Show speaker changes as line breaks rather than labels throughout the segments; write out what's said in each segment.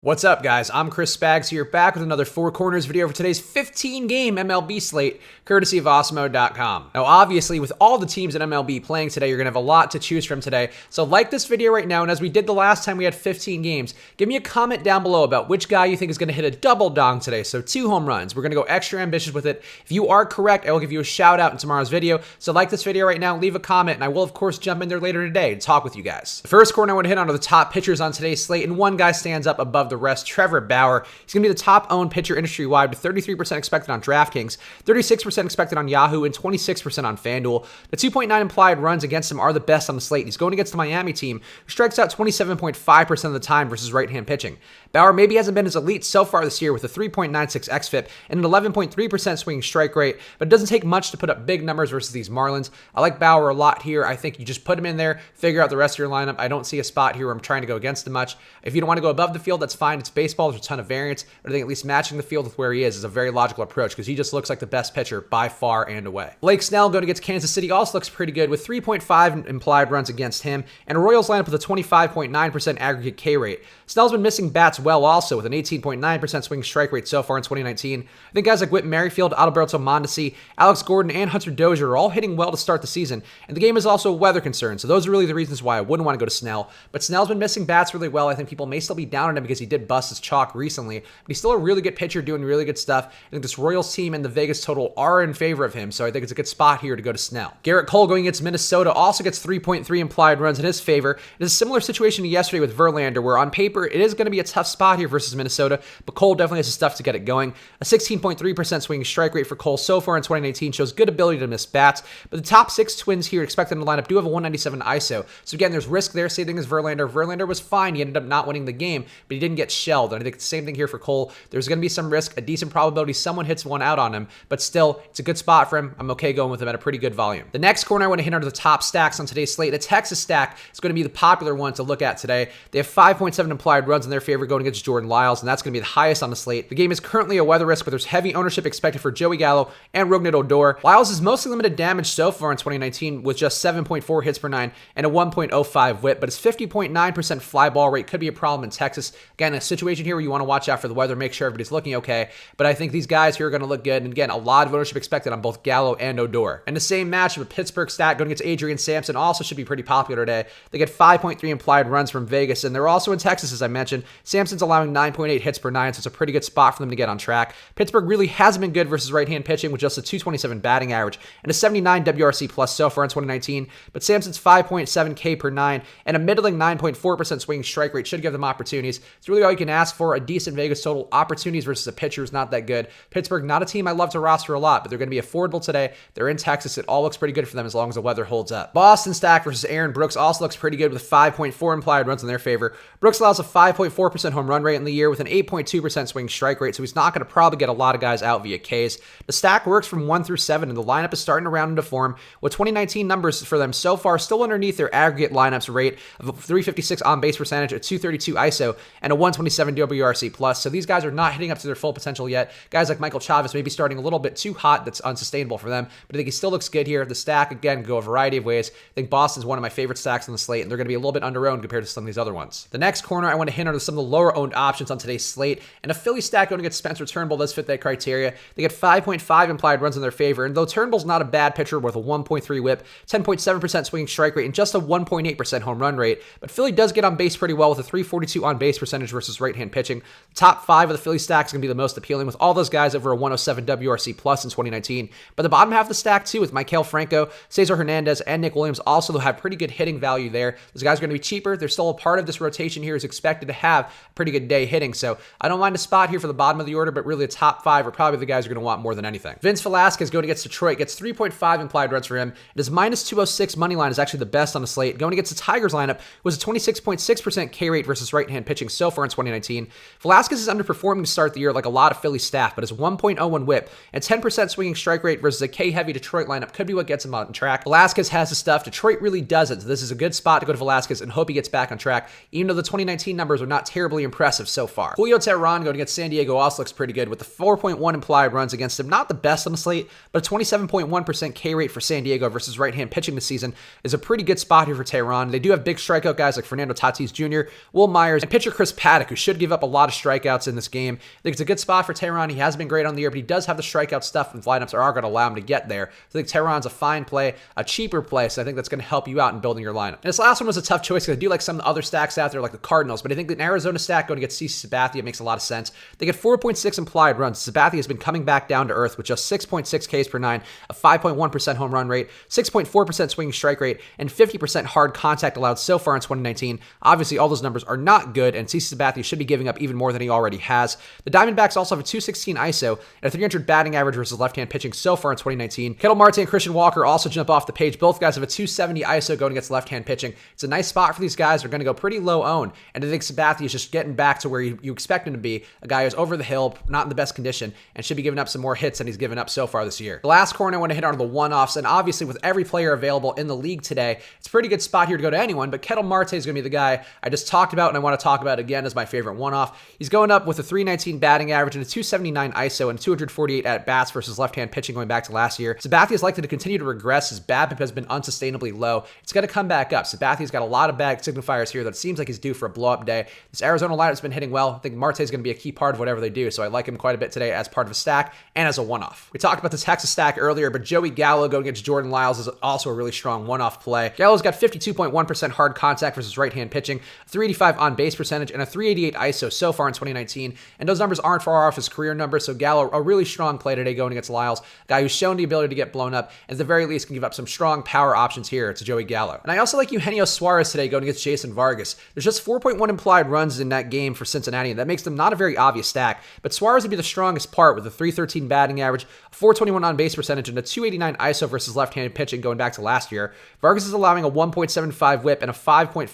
What's up, guys? I'm Chris Spags here, back with another Four Corners video for today's 15-game MLB slate, courtesy of Awesemo.com. Now, obviously, with all the teams in MLB playing today, you're going to have a lot to choose from today. So like this video right now, and as we did the last time we had 15 games, give me a comment down below about which guy you think is going to hit a double dong today. So 2 home runs. We're going to go extra ambitious with it. If you are correct, I will give you a shout out in tomorrow's video. So like this video right now, leave a comment, and I will, of course, jump in there later today and talk with you guys. The first corner I want to hit on are the top pitchers on today's slate, and one guy stands up above the rest, Trevor Bauer. He's going to be the top owned pitcher industry-wide with 33% expected on DraftKings, 36% expected on Yahoo, and 26% on FanDuel. The 2.9 implied runs against him are the best on the slate. He's going against the Miami team, who strikes out 27.5% of the time versus right-hand pitching. Bauer maybe hasn't been as elite so far this year with a 3.96 xFIP and an 11.3% swinging strike rate, but it doesn't take much to put up big numbers versus these Marlins. I like Bauer a lot here. I think you just put him in there, figure out the rest of your lineup. I don't see a spot here where I'm trying to go against him much. If you don't want to go above the field, that's fine. It's baseball. There's a ton of variance, but I think at least matching the field with where he is a very logical approach because he just looks like the best pitcher by far and away. Blake Snell going against Kansas City also looks pretty good with 3.5 implied runs against him and a Royals lineup with a 25.9% aggregate K rate. Snell's been missing bats well also with an 18.9% swing strike rate so far in 2019. I think guys like Whit Merrifield, Adalberto Mondesi, Alex Gordon, and Hunter Dozier are all hitting well to start the season, and the game is also a weather concern, so those are really the reasons why I wouldn't want to go to Snell. But Snell's been missing bats really well. I think people may still be down on him because he did bust his chalk recently, but he's still a really good pitcher doing really good stuff. I think this Royals team and the Vegas total are in favor of him, so I think it's a good spot here to go to Snell. Garrett Cole going against Minnesota also gets 3.3 implied runs in his favor. It is a similar situation to yesterday with Verlander, where on paper it is going to be a tough spot here versus Minnesota, but Cole definitely has the stuff to get it going. A 16.3% swinging strike rate for Cole so far in 2019 shows good ability to miss bats, but the top 6 Twins here expected in the lineup do have a 197 ISO, so again, there's risk there. Same thing as Verlander. Verlander was fine. He ended up not winning the game, but he didn't get shelled, and I think it's the same thing here for Cole. There's going to be some risk, a decent probability someone hits one out on him, but still, it's a good spot for him. I'm okay going with him at a pretty good volume. The next corner I want to hit under the top stacks on today's slate. The Texas stack is going to be the popular one to look at today. They have 5.7 implied runs in their favor going against Jordan Lyles, and that's going to be the highest on the slate. The game is currently a weather risk, but there's heavy ownership expected for Joey Gallo and Rougned Odor. Lyles is mostly limited damage so far in 2019 with just 7.4 hits per 9 and a 1.05 whip, but his 50.9% fly ball rate could be a problem in Texas. Again, a situation here where you want to watch out for the weather, make sure everybody's looking okay, but I think these guys here are going to look good, and again, a lot of ownership expected on both Gallo and Odor. And the same match with Pittsburgh stat going against Adrian Sampson also should be pretty popular today. They get 5.3 implied runs from Vegas, and they're also in Texas, as I mentioned. Sampson's allowing 9.8 hits per 9, so it's a pretty good spot for them to get on track. Pittsburgh really hasn't been good versus right-hand pitching with just a 227 batting average and a 79 WRC plus so far in 2019, but Sampson's 5.7 K per 9 and a middling 9.4% swinging strike rate should give them opportunities. It's really all you can ask for, a decent Vegas total. Opportunities versus a pitcher is not that good. Pittsburgh, not a team I love to roster a lot, but they're going to be affordable today. They're in Texas. It all looks pretty good for them as long as the weather holds up. Boston stack versus Aaron Brooks also looks pretty good with 5.4 implied runs in their favor. Brooks allows a 5.4% home run rate in the year with an 8.2% swing strike rate, so he's not going to probably get a lot of guys out via Ks. The stack works from 1 through 7, and the lineup is starting to round into form, with 2019 numbers for them so far still underneath their aggregate lineups rate of a 356 on-base percentage, a 232 ISO, and a 127 WRC plus, so these guys are not hitting up to their full potential yet. Guys like Michael Chavis may be starting a little bit too hot. That's unsustainable for them, but I think he still looks good here. The stack, again, can go a variety of ways. I think Boston's one of my favorite stacks on the slate, and they're going to be a little bit under-owned compared to some of these other ones. The next corner I want to hit are some of the lower-owned options on today's slate, and a Philly stack going against Spencer Turnbull does fit that criteria. They get 5.5 implied runs in their favor, and though Turnbull's not a bad pitcher with a 1.3 whip, 10.7% swinging strike rate, and just a 1.8% home run rate, but Philly does get on base pretty well with a 342 on-base percentage versus right-hand pitching. The top 5 of the Philly stack is going to be the most appealing, with all those guys over a 107 WRC plus in 2019. But the bottom half of the stack, too, with Maikel Franco, Cesar Hernandez, and Nick Williams also have pretty good hitting value there. Those guys are going to be cheaper. They're still a part of this rotation here, is expected to have a pretty good day hitting. So I don't mind a spot here for the bottom of the order, but really the top 5 are probably the guys you're going to want more than anything. Vince Velasquez going against Detroit gets 3.5 implied runs for him. His minus 206 money line is actually the best on the slate. Going against the Tigers lineup was a 26.6% K rate versus right-hand pitching so far in 2019. Velasquez is underperforming to start the year like a lot of Philly staff, but his 1.01 whip and 10% swinging strike rate versus a K-heavy Detroit lineup could be what gets him on track. Velasquez has the stuff. Detroit really doesn't. So this is a good spot to go to Velasquez and hope he gets back on track, even though the 2019 numbers are not terribly impressive so far. Julio Teheran going against San Diego also looks pretty good with the 4.1 implied runs against him. Not the best on the slate, but a 27.1% K rate for San Diego versus right-hand pitching this season is a pretty good spot here for Teheran. They do have big strikeout guys like Fernando Tatis Jr., Will Myers, and pitcher Chris Paddock Paddock, who should give up a lot of strikeouts in this game. I think it's a good spot for Tehran. He has been great on the year, but he does have the strikeout stuff, and lineups are going to allow him to get there. So I think Tehran's a fine play, a cheaper play, so I think that's going to help you out in building your lineup. And this last one was a tough choice because I do like some of the other stacks out there, like the Cardinals, but I think an Arizona stack going against CC Sabathia makes a lot of sense. They get 4.6 implied runs. Sabathia has been coming back down to earth with just 6.6 Ks per nine, a 5.1% home run rate, 6.4% swinging strike rate, and 50% hard contact allowed so far in 2019. Obviously, all those numbers are not good, and CC Sabathia should be giving up even more than he already has. The Diamondbacks also have a 216 ISO and a 300 batting average versus left-hand pitching so far in 2019. Ketel Marte and Christian Walker also jump off the page. Both guys have a 270 ISO going against left-hand pitching. It's a nice spot for these guys. They're going to go pretty low owned, and I think Sabathia is just getting back to where you expect him to be, a guy who's over the hill, not in the best condition, and should be giving up some more hits than he's given up so far this year. The last corner I want to hit on are the one-offs, and obviously with every player available in the league today, it's a pretty good spot here to go to anyone, but Ketel Marte is going to be the guy I just talked about, and I want to talk about again as my favorite one-off. He's going up with a 319 batting average and a 279 ISO and 248 at-bats versus left-hand pitching going back to last year. Sabathia is likely to continue to regress. His BABIP has been unsustainably low. It's going to come back up. Sabathia's got a lot of bad signifiers here that it seems like he's due for a blow-up day. This Arizona lineup's been hitting well. I think Marte is going to be a key part of whatever they do, so I like him quite a bit today as part of a stack and as a one-off. We talked about the Texas stack earlier, but Joey Gallo going against Jordan Lyles is also a really strong one-off play. Gallo's got 52.1% hard contact versus right-hand pitching, 385 on-base percentage, and a 388 ISO so far in 2019, and those numbers aren't far off his career numbers, so Gallo, a really strong play today going against Lyles, a guy who's shown the ability to get blown up, and at the very least can give up some strong power options here to Joey Gallo. And I also like Eugenio Suarez today going against Jason Vargas. There's just 4.1 implied runs in that game for Cincinnati, and that makes them not a very obvious stack, but Suarez would be the strongest part with a 313 batting average, a 421 on-base percentage, and a 289 ISO versus left-handed pitching going back to last year. Vargas is allowing a 1.75 whip and a 5.55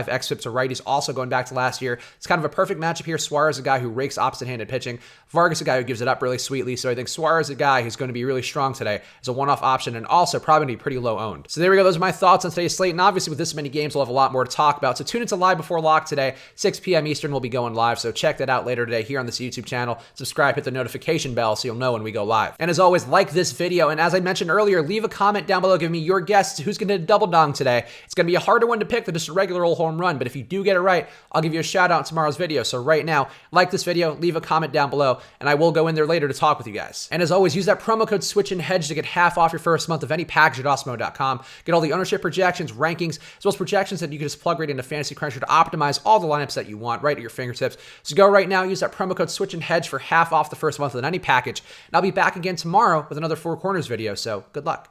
xFIP to righties also going back to last year. It's kind of a perfect matchup here. Suarez, a guy who rakes opposite-handed pitching. Vargas, a guy who gives it up really sweetly. So I think Suarez, a guy who's going to be really strong today, is a one-off option and also probably going to be pretty low owned. So there we go. Those are my thoughts on today's slate. And obviously with this many games, we'll have a lot more to talk about. So tune into Live Before Lock today, 6 p.m. Eastern. We'll be going live. So check that out later today here on this YouTube channel. Subscribe, hit the notification bell so you'll know when we go live. And as always, like this video. And as I mentioned earlier, leave a comment down below. Give me your guess who's going to double dong today. It's going to be a harder one to pick than just a regular old home run. But if you do get it right, I'll give you a shout out in tomorrow's video. So right now, like this video, leave a comment down below, and I will go in there later to talk with you guys. And as always, use that promo code SWITCHANDHEDGE to get half off your first month of any package at Awesemo.com. Get all the ownership projections, rankings, as well as projections that you can just plug right into Fantasy Cruncher to optimize all the lineups that you want right at your fingertips. So go right now, use that promo code SWITCHANDHEDGE for half off the first month of any package. And I'll be back again tomorrow with another Four Corners video, so good luck.